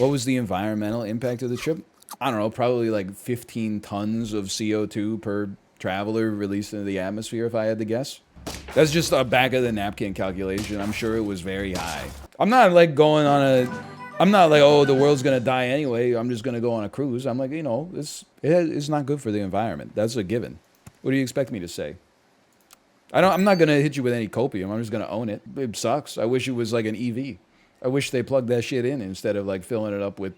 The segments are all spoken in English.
What was the environmental impact of the trip? I don't know, probably like 15 tons of CO2 per traveler released into the atmosphere, if I had to guess. That's just a back of the napkin calculation. I'm sure it was very high. I'm not like going on a... I'm not like, oh, the world's gonna die anyway, I'm just gonna go on a cruise. I'm like, you know, it's not good for the environment. That's a given. What do you expect me to say? I'm not gonna hit you with any copium. I'm just gonna own it. It sucks. I wish it was like an EV. I wish they plugged that shit in instead of like filling it up with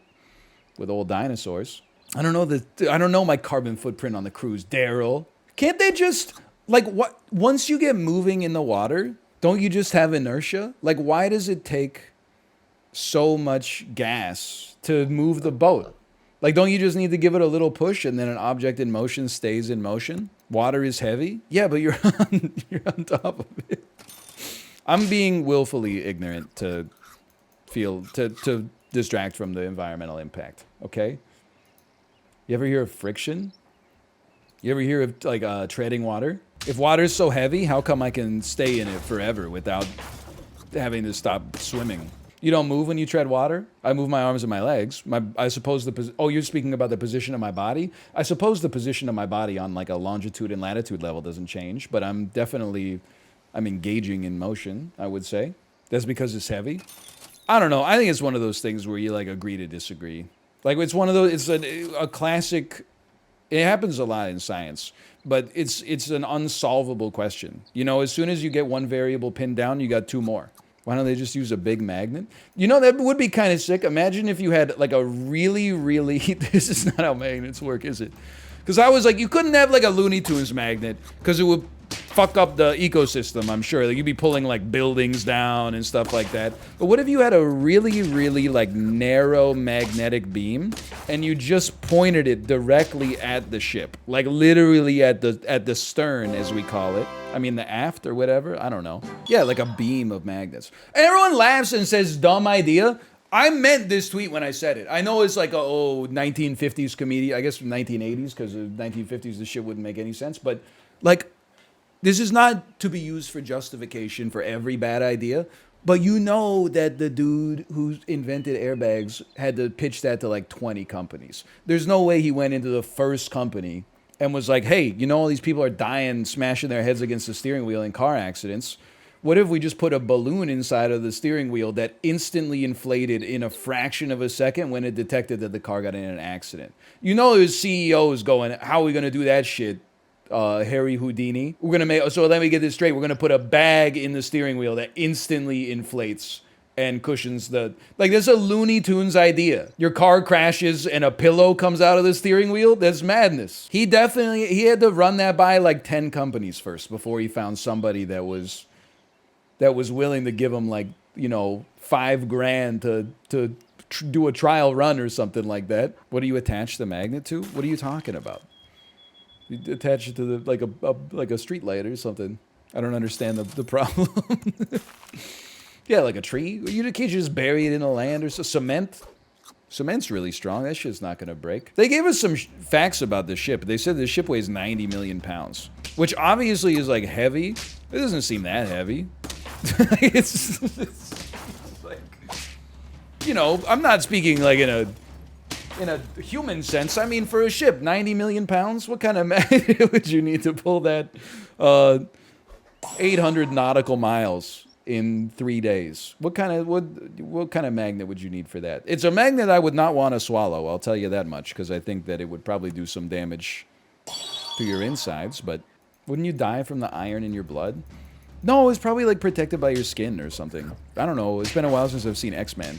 old dinosaurs. I don't know my carbon footprint on the cruise, Daryl. Can't they just like what? Once you get moving in the water, don't you just have inertia? Like, why does it take so much gas to move the boat? Like, don't you just need to give it a little push and then an object in motion stays in motion? Water is heavy? Yeah, but you're on top of it. I'm being willfully ignorant to distract from the environmental impact, okay? You ever hear of friction? You ever hear of, like, treading water? If water's so heavy, how come I can stay in it forever without having to stop swimming? You don't move when you tread water? I move my arms and my legs. I suppose oh, you're speaking about the position of my body? I suppose the position of my body on like a longitude and latitude level doesn't change, but I'm engaging in motion, I would say. That's because it's heavy. I don't know. I think it's one of those things where you like agree to disagree. Like it's one of those, it's a classic, it happens a lot in science, but it's an unsolvable question. You know, as soon as you get one variable pinned down, you got two more. Why don't they just use a big magnet? You know, that would be kind of sick. Imagine if you had like a really, really... This is not how magnets work, is it? Because I was like, you couldn't have like a Looney Tunes magnet because it would fuck up the ecosystem, I'm sure. Like, you'd be pulling like buildings down and stuff like that. But what if you had a really, really like narrow magnetic beam and you just pointed it directly at the ship? Like literally at the stern, as we call it. I mean, the aft or whatever. I don't know. Yeah, like a beam of magnets. And everyone laughs and says, dumb idea. I meant this tweet when I said it. I know it's like, 1950s comedian. I guess 1980s, because in 1950s this shit wouldn't make any sense. But, like, this is not to be used for justification for every bad idea. But you know that the dude who invented airbags had to pitch that to, like, 20 companies. There's no way he went into the first company and was like, hey, you know all these people are dying, smashing their heads against the steering wheel in car accidents. What if we just put a balloon inside of the steering wheel that instantly inflated in a fraction of a second when it detected that the car got in an accident? You know his CEO is going, how are we going to do that shit, Harry Houdini? We're going to so let me get this straight. We're going to put a bag in the steering wheel that instantly inflates and cushions the... Like, that's a Looney Tunes idea. Your car crashes and a pillow comes out of the steering wheel? That's madness. He had to run that by like 10 companies first before he found somebody that was willing to give him like, you know, $5,000 to do a trial run or something like that. What do you attach the magnet to? What are you talking about? You attach it to the like a street light or something. I don't understand the problem. Yeah, like a tree. You can't just bury it in the land or cement. Cement's really strong. That shit's not gonna break. They gave us some facts about the ship. They said the ship weighs 90 million pounds, which obviously is like heavy. It doesn't seem that heavy. it's like, you know, I'm not speaking like in a human sense. I mean, for a ship, 90 million pounds. What kind of magnet would you need to pull that 800 nautical miles in 3 days? What kind of magnet would you need for that? It's a magnet I would not want to swallow. I'll tell you that much, because I think that it would probably do some damage to your insides. But wouldn't you die from the iron in your blood? No, it's probably like protected by your skin or something. I don't know. It's been a while since I've seen X-Men.